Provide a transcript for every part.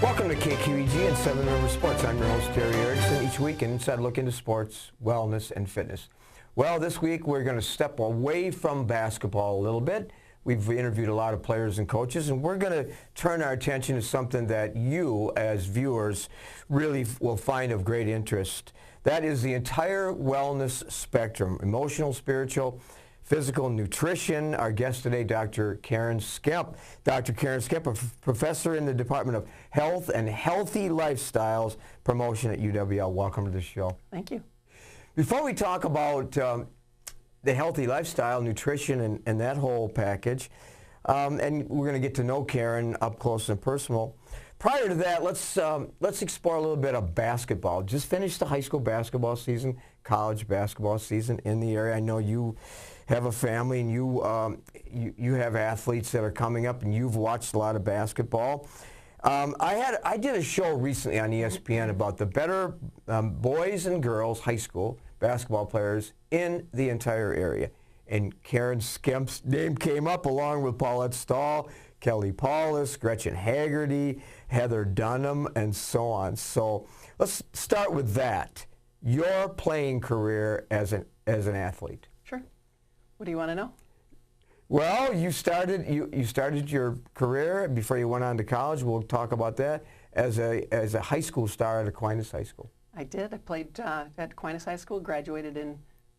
Welcome to KQEG and Seven Rivers Sports. I'm your host, Terry Erickson. Each week, an inside look into sports, wellness, and fitness. Well, this week we're going to step away from basketball a little bit. We've interviewed a lot of players and coaches, and we're going to turn our attention to something that you, as viewers, really will find of great interest. That is the entire wellness spectrum: emotional, spiritual, physical, nutrition. Our guest today, Dr. Karen Skemp. Dr. Karen Skemp, a professor in the Department of Health and Healthy Lifestyles Promotion at UW-La. Welcome to the show. Thank you. Before we talk about the healthy lifestyle, nutrition, and that whole package, and we're going to get to know Karen up close and personal. Prior to that, let's explore a little bit of basketball. Just finished the high school basketball season, college basketball season in the area. I know you have a family, and you have athletes that are coming up, and you've watched a lot of basketball. I did a show recently on ESPN about the better boys and girls high school basketball players in the entire area. And Karen Skemp's name came up along with Paulette Stahl, Kelly Paulus, Gretchen Haggerty, Heather Dunham, and so on. So let's start with that. Your playing career as an athlete. Sure. What do you want to know? Well, you started your career before you went on to college. We'll talk about that as a high school star at Aquinas High School. I did. I played at Aquinas High School, graduated in,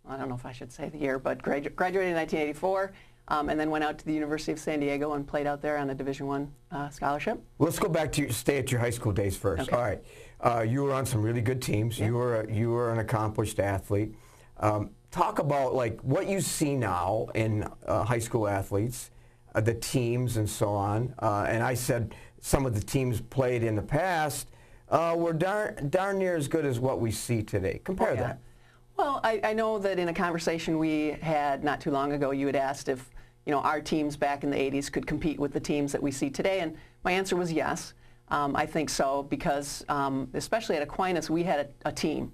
I don't know if I should say the year, but graduated in 1984, and then went out to the University of San Diego and played out there on a Division I scholarship. Let's go back to stay at your high school days first. Okay. All right. You were on some really good teams. Yeah. You were an accomplished athlete. Talk about like what you see now in high school athletes, the teams and so on. And I said some of the teams played in the past were darn near as good as what we see today. Compare that. Well, I know that in a conversation we had not too long ago, you had asked if our teams back in the 80s could compete with the teams that we see today, and my answer was yes. I think so because especially at Aquinas we had a team.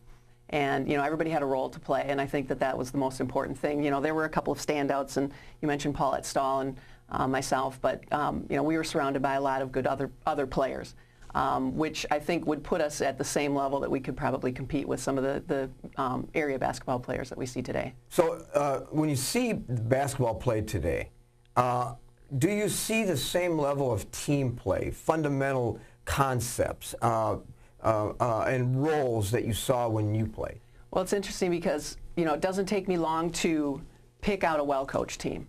And everybody had a role to play, and I think that was the most important thing. There were a couple of standouts, and you mentioned Paulette Stahl and myself, but we were surrounded by a lot of good other players, which I think would put us at the same level that we could probably compete with some of the area basketball players that we see today. So when you see basketball played today, do you see the same level of team play, fundamental concepts, and roles that you saw when you played? Well, it's interesting because it doesn't take me long to pick out a well-coached team,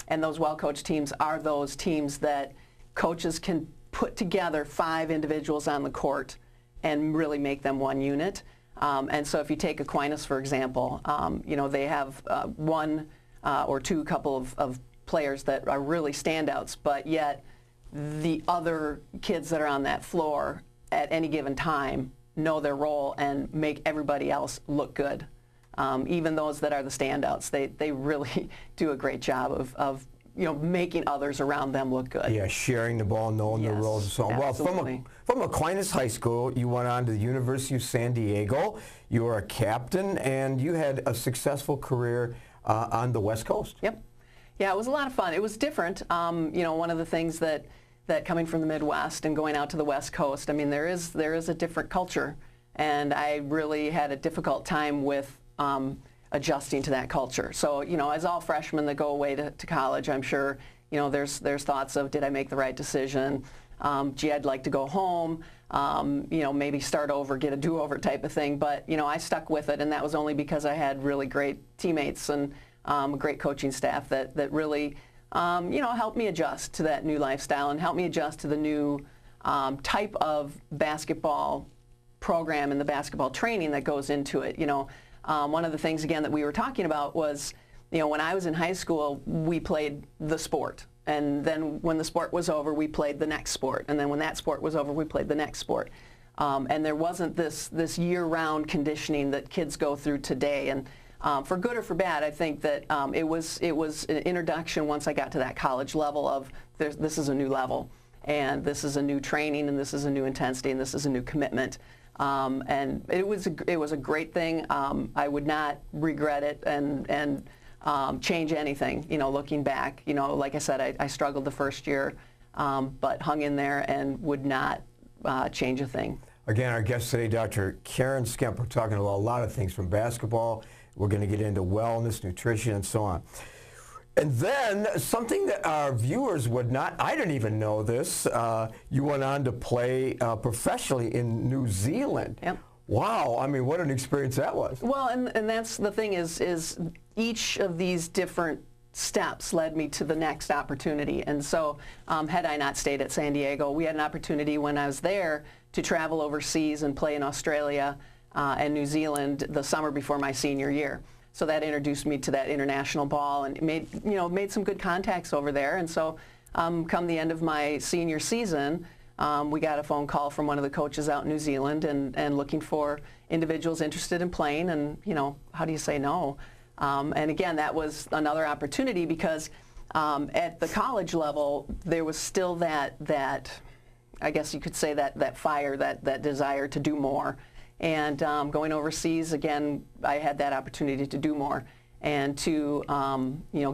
and those well-coached teams are those teams that coaches can put together 5 individuals on the court and really make them one unit. And so if you take Aquinas, for example, they have one or two couple of players that are really standouts, but yet the other kids that are on that floor at any given time know their role and make everybody else look good. Even those that are the standouts, they really do a great job of making others around them look good. Yeah, sharing the ball, knowing their roles and so on. Absolutely. Well, from Aquinas High School, you went on to the University of San Diego. You were a captain, and you had a successful career on the West Coast. Yep. Yeah, it was a lot of fun. It was different. One of the things that coming from the Midwest and going out to the West Coast, I mean, there is a different culture, and I really had a difficult time with adjusting to that culture. So, as all freshmen that go away to college, I'm sure, there's thoughts of, did I make the right decision? Gee, I'd like to go home, maybe start over, get a do-over type of thing. But, I stuck with it, and that was only because I had really great teammates and a great coaching staff that really helped me adjust to that new lifestyle and helped me adjust to the new type of basketball program and the basketball training that goes into it. One of the things, again, that we were talking about was, when I was in high school, we played the sport. And then when the sport was over, we played the next sport. And then when that sport was over, we played the next sport. And there wasn't this year-round conditioning that kids go through today. And for good or for bad, I think that it was an introduction once I got to that college level of this is a new level, and this is a new training, and this is a new intensity, and this is a new commitment. And it was a great thing. I would not regret it and change anything. Looking back, like I said, I struggled the first year, but hung in there and would not change a thing. Again, our guest today, Dr. Karen Skemp. We're talking about a lot of things from basketball. We're going to get into wellness, nutrition, and so on. And then something that our viewers would not, I didn't even know this, you went on to play professionally in New Zealand. Yep. Wow, I mean, what an experience that was. Well, and that's the thing is each of these different steps led me to the next opportunity. And so had I not stayed at San Diego, we had an opportunity when I was there to travel overseas and play in Australia and New Zealand the summer before my senior year. So that introduced me to that international ball and made some good contacts over there. And so come the end of my senior season, we got a phone call from one of the coaches out in New Zealand and looking for individuals interested in playing, and how do you say no? And again, that was another opportunity because at the college level, there was still that I guess you could say that fire, that desire to do more. And going overseas, again, I had that opportunity to do more and to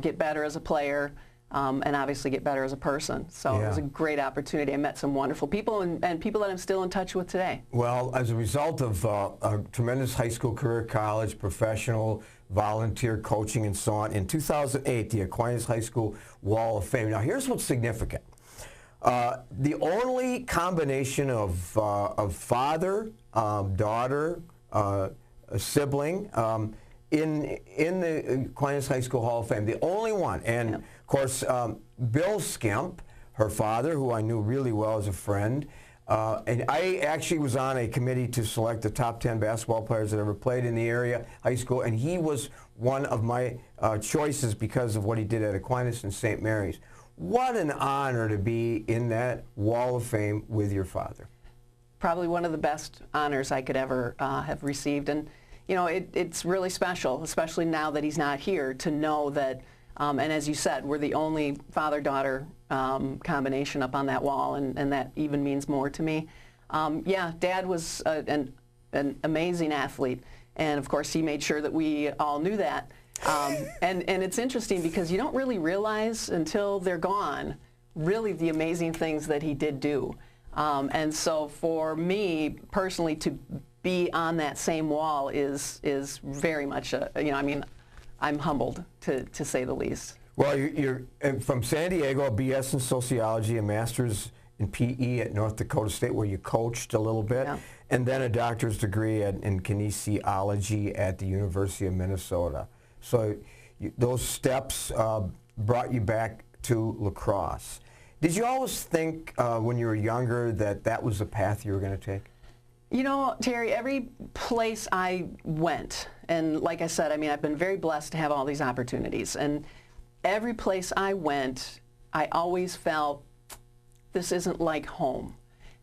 get better as a player and obviously get better as a person. So it was a great opportunity. I met some wonderful people and people that I'm still in touch with today. Well, as a result of a tremendous high school career, college, professional, volunteer coaching, and so on, in 2008, the Aquinas High School Wall of Fame. Now, here's what's significant. The only combination of father, daughter, a sibling in the Aquinas High School Hall of Fame, the only one. And, of course, Bill Skemp, her father, who I knew really well as a friend, and I actually was on a committee to select the top 10 basketball players that ever played in the area, high school, and he was one of my choices because of what he did at Aquinas and St. Mary's. What an honor to be in that Wall of Fame with your father. Probably one of the best honors I could ever have received. And, it's really special, especially now that he's not here, to know that, and as you said, we're the only father-daughter combination up on that wall, and that even means more to me. Yeah, Dad was an amazing athlete, and of course he made sure that we all knew that. And it's interesting because you don't really realize until they're gone really the amazing things that he did do. And so for me personally to be on that same wall is very much I'm humbled to say the least. Well, you're from San Diego, a BS in sociology, a master's in PE at North Dakota State, where you coached a little bit, and then a doctor's degree in kinesiology at the University of Minnesota. So those steps brought you back to La Crosse. Did you always think when you were younger that was the path you were going to take? Terry, every place I went, and like I said, I've been very blessed to have all these opportunities, and every place I went, I always felt this isn't like home.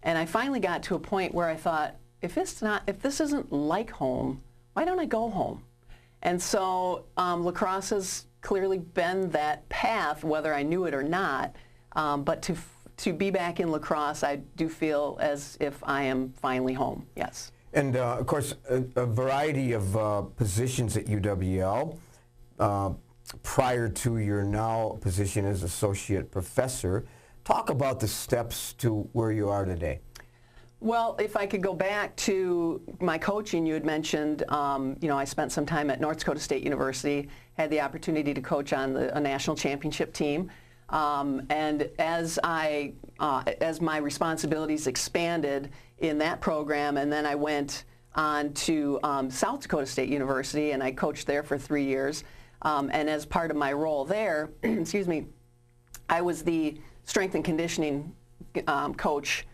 And I finally got to a point where I thought, if this isn't like home, why don't I go home? And so La Crosse has clearly been that path, whether I knew it or not. But to be back in La Crosse, I do feel as if I am finally home, yes. And, of course, a variety of positions at UW-La prior to your now position as associate professor. Talk about the steps to where you are today. Well, if I could go back to my coaching, you had mentioned, I spent some time at North Dakota State University, had the opportunity to coach on a national championship team. And as my responsibilities expanded in that program, and then I went on to South Dakota State University, and I coached there for 3 years. And as part of my role there, excuse me, I was the strength and conditioning coach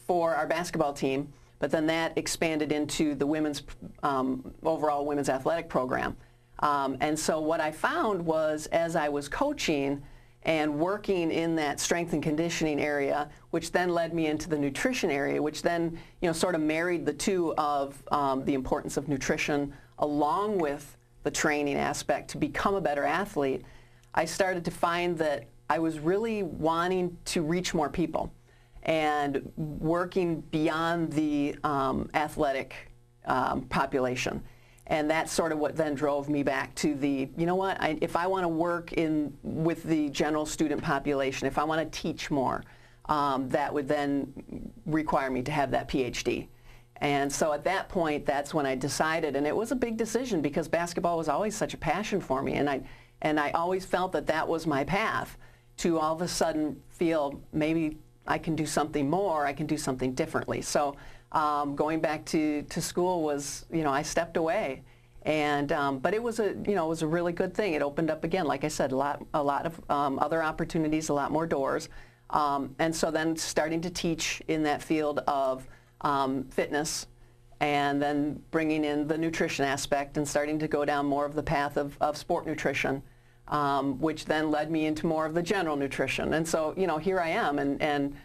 for our basketball team, but then that expanded into the women's overall women's athletic program. And so what I found was, as I was coaching and working in that strength and conditioning area, which then led me into the nutrition area, which then sort of married the two of the importance of nutrition along with the training aspect to become a better athlete, I started to find that I was really wanting to reach more people and working beyond the athletic population. And that's sort of what then drove me back to the, if I want to work with the general student population, if I want to teach more, that would then require me to have that PhD. And so at that point, that's when I decided, and it was a big decision because basketball was always such a passion for me, and I always felt that that was my path, to all of a sudden feel maybe I can do something more, I can do something differently. So going back to school was, I stepped away, and but it was a really good thing. It opened up again, like I said, a lot of other opportunities, a lot more doors, and so then starting to teach in that field of fitness, and then bringing in the nutrition aspect and starting to go down more of the path of sport nutrition, which then led me into more of the general nutrition. And so, here I am, and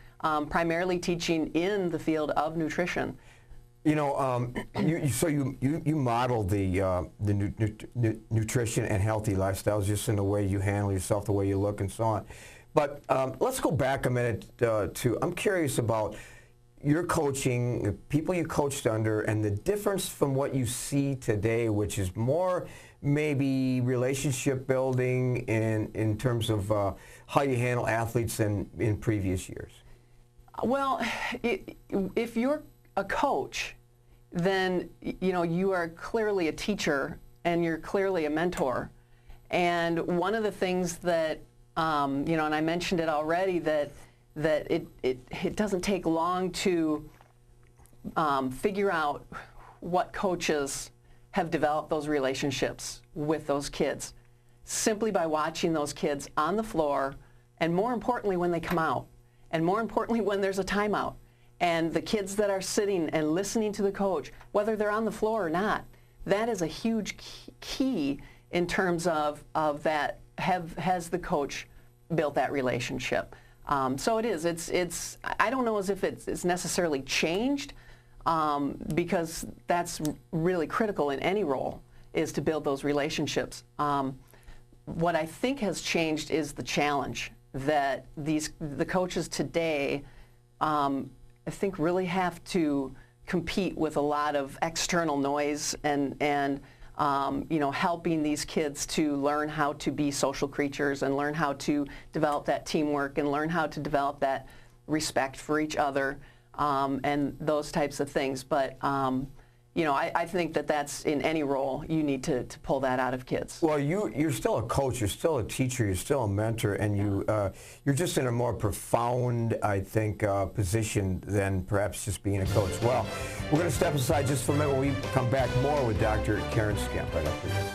primarily teaching in the field of nutrition. You model the nutrition and healthy lifestyles just in the way you handle yourself, the way you look, and so on. But let's go back a minute I'm curious about your coaching, the people you coached under, and the difference from what you see today, which is more maybe relationship building in terms of how you handle athletes in previous years. Well, if you're a coach, then you are clearly a teacher and you're clearly a mentor. And one of the things that and I mentioned it already, that it doesn't take long to figure out what coaches have developed those relationships with those kids, simply by watching those kids on the floor, and more importantly when they come out, and more importantly when there's a timeout, and the kids that are sitting and listening to the coach, whether they're on the floor or not. That is a huge key in terms of that. Has the coach built that relationship? So it is. It's. I don't know as if it's necessarily changed, because that's really critical in any role, is to build those relationships. What I think has changed is the challenge that the coaches today, I think, really have to compete with a lot of external noise and helping these kids to learn how to be social creatures and learn how to develop that teamwork and learn how to develop that respect for each other, and those types of things. But I think that's in any role you need to pull that out of kids. Well, you're still a coach, you're still a teacher, you're still a mentor, and you're just in a more profound, I think, position than perhaps just being a coach. Well, we're going to step aside just for a minute. When we come back, more with Dr. Karen Skemp right after this.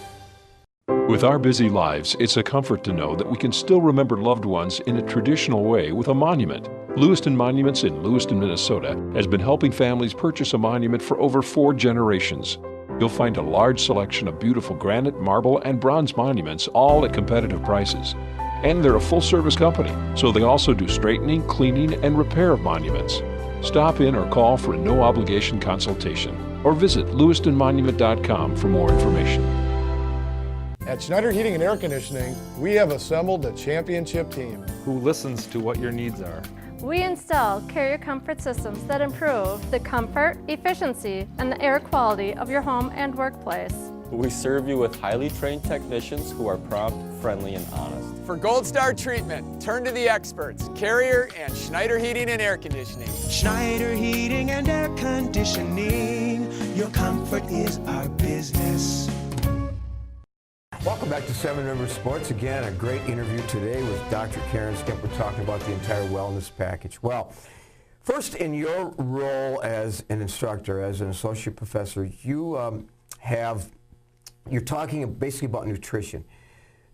With our busy lives, it's a comfort to know that we can still remember loved ones in a traditional way with a monument. Lewiston Monuments in Lewiston, Minnesota has been helping families purchase a monument for over 4 generations. You'll find a large selection of beautiful granite, marble, and bronze monuments, all at competitive prices. And they're a full-service company, so they also do straightening, cleaning, and repair of monuments. Stop in or call for a no-obligation consultation, or visit lewistonmonument.com for more information. At Schneider Heating and Air Conditioning, we have assembled a championship team who listens to what your needs are. We install carrier comfort systems that improve the comfort, efficiency, and the air quality of your home and workplace. We serve you with highly trained technicians who are prompt, friendly, and honest. For Gold Star treatment, turn to the experts, Carrier and Schneider Heating and Air Conditioning. Schneider Heating and Air Conditioning, your comfort is our business. Welcome back to Seven Rivers Sports. Again, a great interview today with Dr. Karen Skemp. We're talking about the entire wellness package. Well, first, in your role as an instructor, as an associate professor, you're talking basically about nutrition.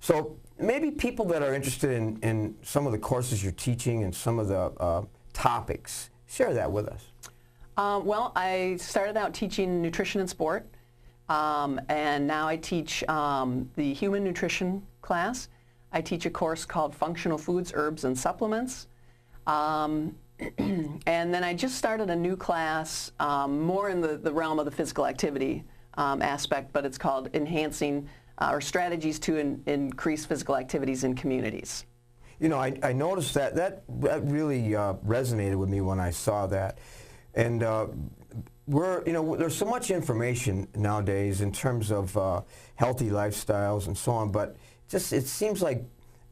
So maybe people that are interested in some of the courses you're teaching and some of the topics, share that with us. Well, I started out teaching nutrition and sport. And now I teach the human nutrition class. I teach a course called Functional Foods, Herbs, and Supplements. And then I just started a new class, more in the realm of the physical activity aspect, but it's called Enhancing or Strategies to Increase Physical Activities in Communities. You know, I noticed that really resonated with me when I saw that. And there's so much information nowadays in terms of healthy lifestyles and so on, but it seems like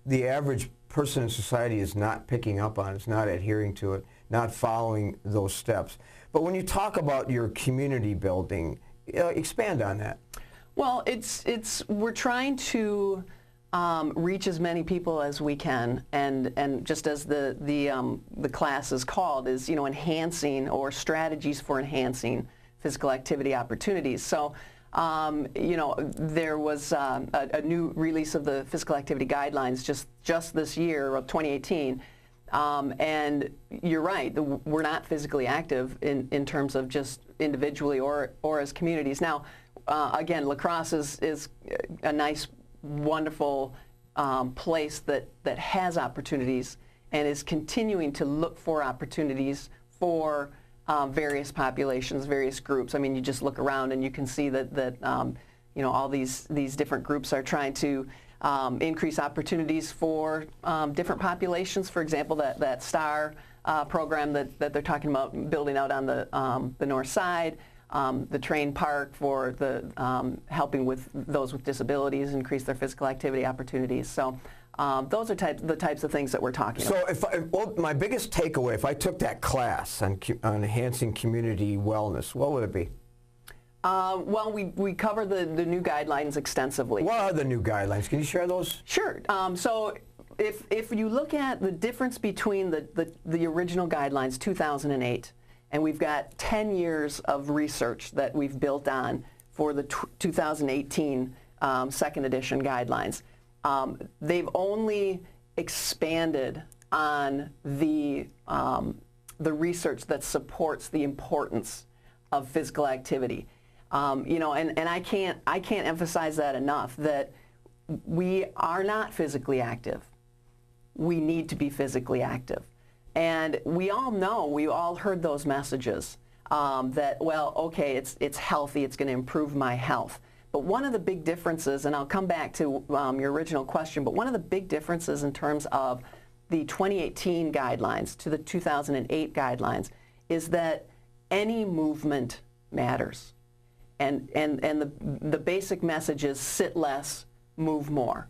the average person in society is not picking up on, is not adhering to it, not following those steps. But when you talk about your community building, expand on that. Well, we're trying to reach as many people as we can, and just as the class is called, is enhancing, or strategies for enhancing physical activity opportunities. So there was a new release of the physical activity guidelines just this year, of 2018, and you're right, we're not physically active in terms of just individually or as communities. Now, again, La Crosse is a nice, wonderful place that has opportunities and is continuing to look for opportunities for various populations, various groups. I mean, you just look around and you can see that all these different groups are trying to increase opportunities for different populations. For example, that STAR program that they're talking about building out on the north side, the train park for the helping with those with disabilities, increase their physical activity opportunities. So those are the types of things that we're talking about. So my biggest takeaway, if I took that class on enhancing community wellness, what would it be? Well, we cover the new guidelines extensively. What are the new guidelines? Can you share those? Sure. So if you look at the difference between the original guidelines, 2008, and we've got 10 years of research that we've built on for the 2018 second edition guidelines. They've only expanded on the research that supports the importance of physical activity. And I can't emphasize that enough, that we are not physically active. We need to be physically active. And we all know, we all heard those messages that, well, okay, it's healthy, it's going to improve my health. But one of the big differences, and I'll come back to your original question, but one of the big differences in terms of the 2018 guidelines to the 2008 guidelines is that any movement matters. And the basic message is sit less, move more.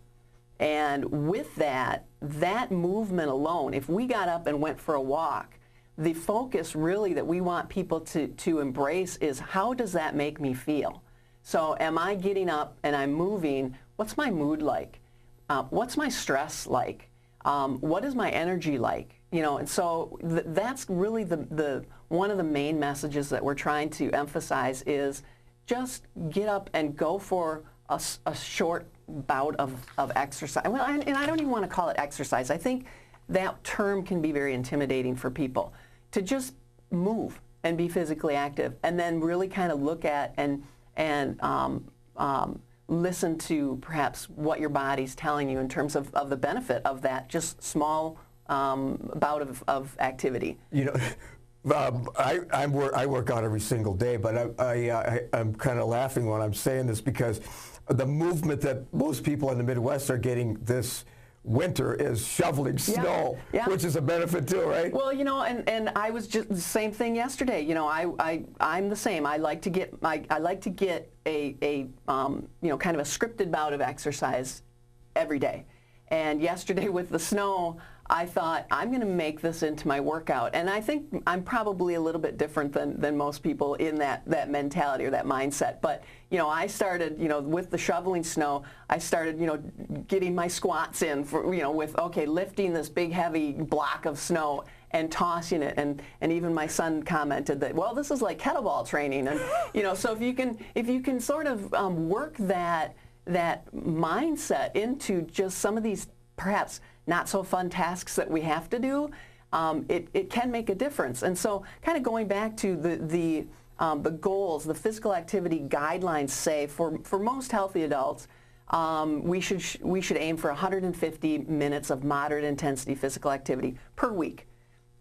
And with that movement alone, if we got up and went for a walk, the focus really that we want people to embrace is, how does that make me feel? So am I getting up and I'm moving? What's my mood like? What's my stress like? What is my energy like? And so that's really the one of the main messages that we're trying to emphasize is just get up and go for a short bout of exercise. Well, and I don't even want to call it exercise. I think that term can be very intimidating for people. To just move and be physically active, and then really kind of look at and listen to perhaps what your body's telling you in terms of the benefit of that just small bout of activity. I work out every single day, but I'm kind of laughing when I'm saying this because the movement that most people in the Midwest are getting this winter is shoveling snow, which is a benefit too, right? Well, and I was just the same thing yesterday. I'm the same. I like to get a kind of a scripted bout of exercise every day. And yesterday with the snow, I thought, I'm going to make this into my workout. And I think I'm probably a little bit different than most people in that mentality or that mindset. But, I started, with the shoveling snow, I started, getting my squats in for, with, okay, lifting this big heavy block of snow and tossing it. And even my son commented that, well, this is like kettlebell training. And, so if you can sort of work that mindset into just some of these perhaps not so fun tasks that we have to do, it can make a difference. And so kind of going back to the goals, the physical activity guidelines say for most healthy adults, we should aim for 150 minutes of moderate intensity physical activity per week,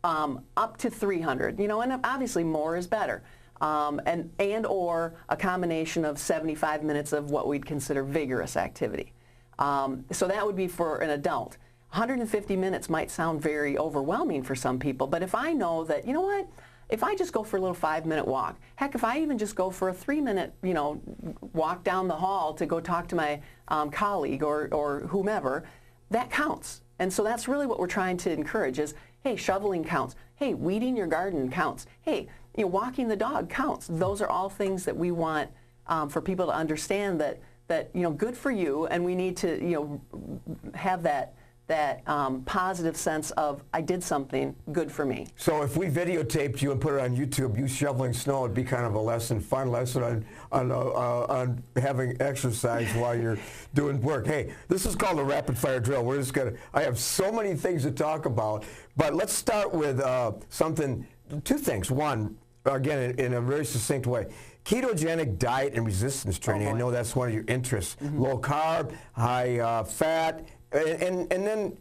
up to 300, and obviously more is better. And or a combination of 75 minutes of what we'd consider vigorous activity. So that would be for an adult. 150 minutes might sound very overwhelming for some people, but if I know that, if I just go for a little 5-minute walk, heck, if I even just go for a 3-minute, walk down the hall to go talk to my colleague or whomever, that counts. And so that's really what we're trying to encourage is, hey, shoveling counts. Hey, weeding your garden counts. Hey, walking the dog counts. Those are all things that we want for people to understand that good for you, and we need to have that positive sense of I did something good for me. So if we videotaped you and put it on YouTube, you shoveling snow, it'd be kind of a fun lesson on having exercise while you're doing work. Hey, this is called a rapid fire drill. We're just I have so many things to talk about, but let's start with two things. One, again, in a very succinct way. Ketogenic diet and resistance training. I know that's one of your interests. Mm-hmm. Low carb, high fat, and then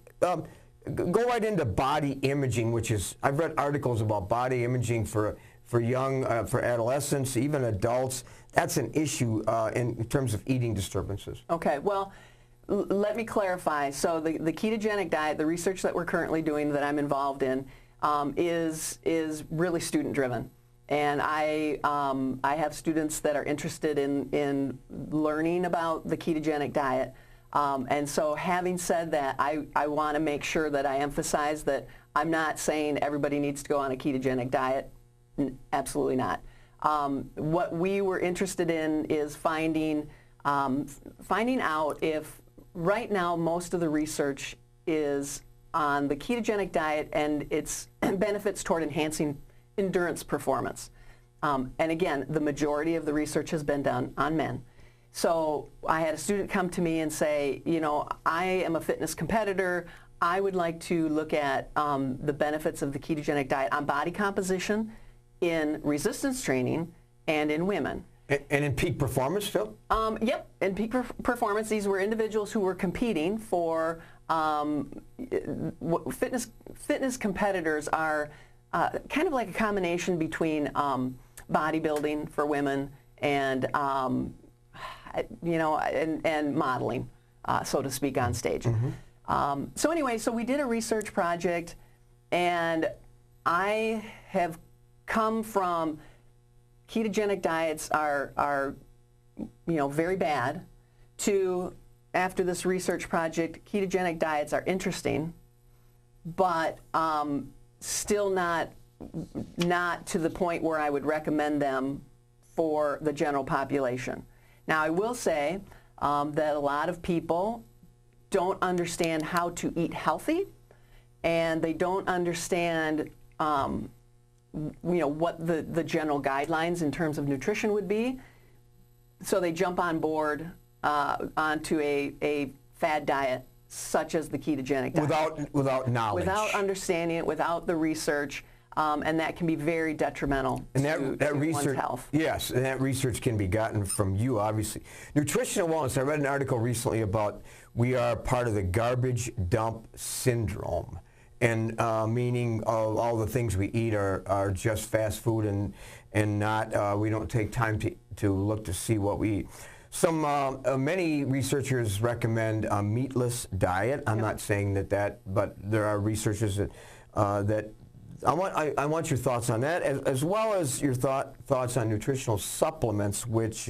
go right into body imaging, which is, I've read articles about body imaging for for adolescents, even adults. That's an issue in terms of eating disturbances. Okay, well, let me clarify. So the ketogenic diet, the research that we're currently doing that I'm involved in, is really student driven. And I have students that are interested in learning about the ketogenic diet. And so having said that, I want to make sure that I emphasize that I'm not saying everybody needs to go on a ketogenic diet. Absolutely not. What we were interested in is finding out if right now most of the research is on the ketogenic diet and its benefits toward enhancing endurance performance. And again, the majority of the research has been done on men. So I had a student come to me and say, I am a fitness competitor. I would like to look at the benefits of the ketogenic diet on body composition, in resistance training, and in women. And in peak performance still? Yep, in peak performance. These were individuals who were competing for fitness competitors are kind of like a combination between bodybuilding for women and and modeling, so to speak, on stage. Mm-hmm. So anyway, so we did a research project, and I have come from ketogenic diets are very bad to, after this research project, ketogenic diets are interesting, but still not to the point where I would recommend them for the general population. Now, I will say that a lot of people don't understand how to eat healthy, and they don't understand what the general guidelines in terms of nutrition would be. So they jump on board onto a fad diet such as the ketogenic diet. Without knowledge. Without understanding it, without the research, and that can be very detrimental to one's health. Yes, and that research can be gotten from you, obviously. Nutrition and wellness, I read an article recently about we are part of the garbage dump syndrome. And meaning all the things we eat are just fast food and not, we don't take time to look to see what we eat. Many researchers recommend a meatless diet. I'm not saying that, but there are researchers that I want your thoughts on that, as well as your thoughts on nutritional supplements, which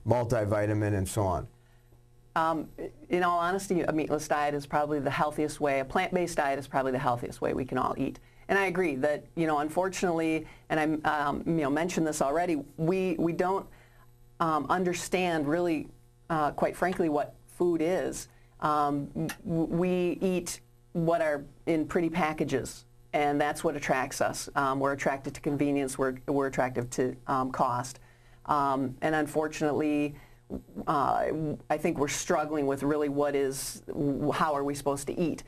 multivitamin and so on. In all honesty, a meatless diet is probably the healthiest way. A plant-based diet is probably the healthiest way we can all eat. And I agree that, unfortunately, and I mentioned this already, we don't understand really, quite frankly, what food is. We eat what are in pretty packages, and that's what attracts us. We're attracted to convenience. We're attracted to cost. And unfortunately, I think we're struggling with really how are we supposed to eat.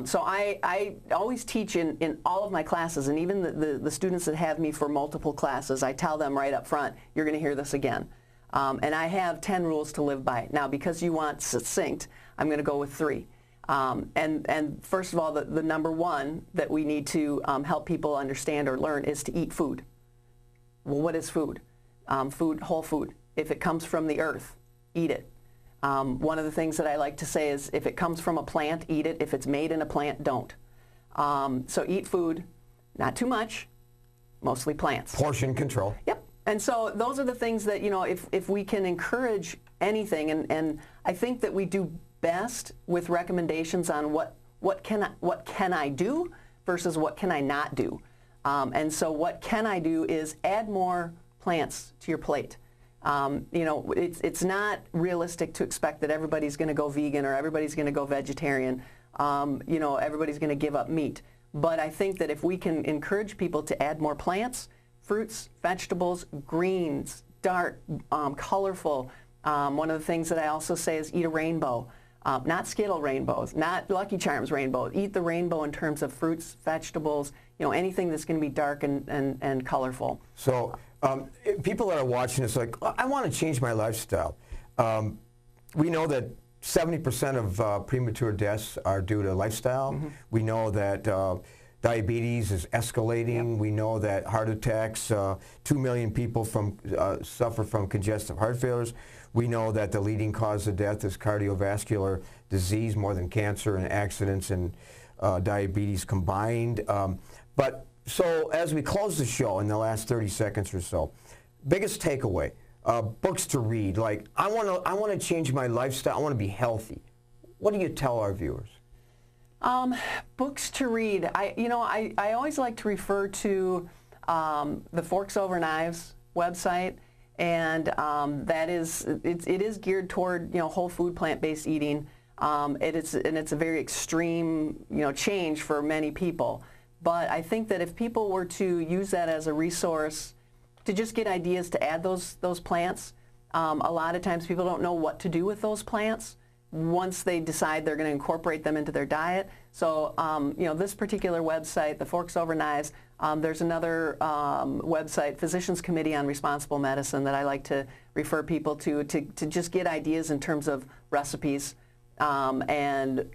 So I always teach in all of my classes, and even the students that have me for multiple classes, I tell them right up front, you're going to hear this again. And I have 10 rules to live by. Now, because you want succinct, I'm going to go with 3. And first of all, the number one that we need to help people understand or learn is to eat food. Well, what is food? Whole food. If it comes from the earth, eat it. One of the things that I like to say is if it comes from a plant, eat it. If it's made in a plant, don't. So eat food, not too much, mostly plants. Portion control. Yep. And so those are the things that, if we can encourage anything, and I think that we do best with recommendations on what what can I do versus what can I not do. And so what can I do is add more plants to your plate. You know, it's not realistic to expect that everybody's going to go vegan or everybody's going to go vegetarian. You know, everybody's going to give up meat. But I think that if we can encourage people to add more plants, fruits, vegetables, greens, dark, colorful. One of the things that I also say is eat a rainbow. Not Skittle rainbows, not Lucky Charms rainbow. Eat the rainbow in terms of fruits, vegetables, you know, anything that's going to be dark and colorful. So people that are watching this like, I want to change my lifestyle. We know that 70% of premature deaths are due to lifestyle. Mm-hmm. We know that diabetes is escalating. Yep. We know that heart attacks, 2 million people suffer from congestive heart failures. We know that the leading cause of death is cardiovascular disease, more than cancer and accidents and diabetes combined. But so as we close the show in the last 30 seconds or so, biggest takeaway, books to read. Like, I want to change my lifestyle. I want to be healthy. What do you tell our viewers? Books to read. I always like to refer to the Forks Over Knives website, and it is geared toward, you know, whole food, plant-based eating. It's a very extreme, you know, change for many people. But I think that if people were to use that as a resource to just get ideas to add those plants, a lot of times people don't know what to do with those plants once they decide they're going to incorporate them into their diet. So, you know, this particular website, the Forks Over Knives, there's another website, Physicians Committee on Responsible Medicine, that I like to refer people to just get ideas in terms of recipes and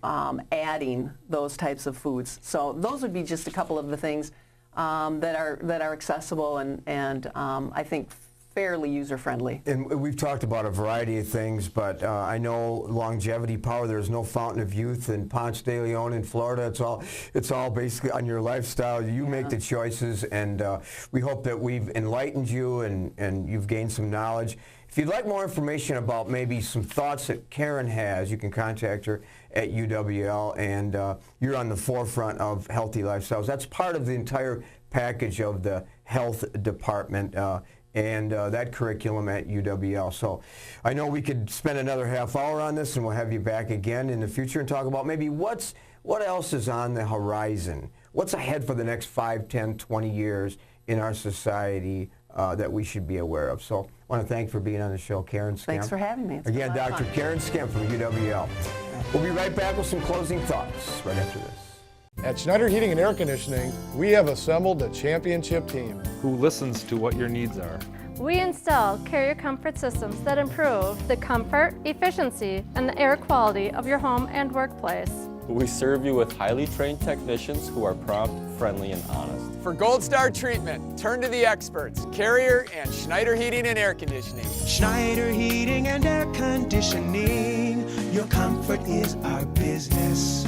adding those types of foods. So those would be just a couple of the things that are accessible and I think fairly user-friendly. And we've talked about a variety of things, but I know longevity power. There's no fountain of youth in Ponce de Leon in Florida. It's all basically on your lifestyle. You make the choices, and we hope that we've enlightened you and you've gained some knowledge. If you'd like more information about maybe some thoughts that Karen has, you can contact her at UW-La, and you're on the forefront of healthy lifestyles. That's part of the entire package of the health department and that curriculum at UW-La. So I know we could spend another half hour on this, and we'll have you back again in the future and talk about maybe what else is on the horizon. What's ahead for the next 5, 10, 20 years in our society that we should be aware of. So I want to thank you for being on the show, Karen Skemp. Thanks for having me. Again, Dr. Karen Skemp from UW-La. We'll be right back with some closing thoughts right after this. At Schneider Heating and Air Conditioning, we have assembled a championship team who listens to what your needs are. We install carrier comfort systems that improve the comfort, efficiency, and the air quality of your home and workplace. We serve you with highly trained technicians who are prompt, friendly, and honest. For Gold Star treatment, turn to the experts, Carrier and Schneider Heating and Air Conditioning. Schneider Heating and Air Conditioning. Your comfort is our business.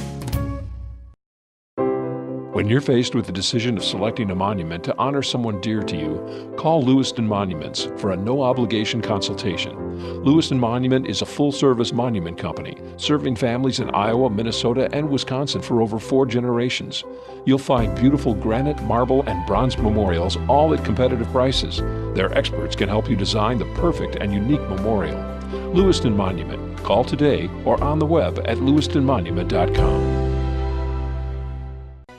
When you're faced with the decision of selecting a monument to honor someone dear to you, call Lewiston Monuments for a no-obligation consultation. Lewiston Monument is a full-service monument company, serving families in Iowa, Minnesota, and Wisconsin for over 4 generations. You'll find beautiful granite, marble, and bronze memorials, all at competitive prices. Their experts can help you design the perfect and unique memorial. Lewiston Monument. Call today or on the web at lewistonmonument.com.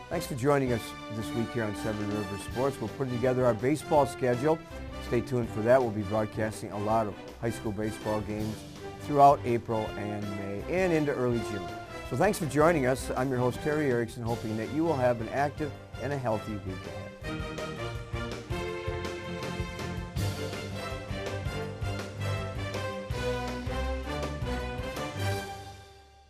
Thanks for joining us this week here on Seven River Sports. We're putting together our baseball schedule. Stay tuned for that. We'll be broadcasting a lot of high school baseball games throughout April and May and into early June. So thanks for joining us. I'm your host, Terry Erickson, hoping that you will have an active and a healthy week ahead.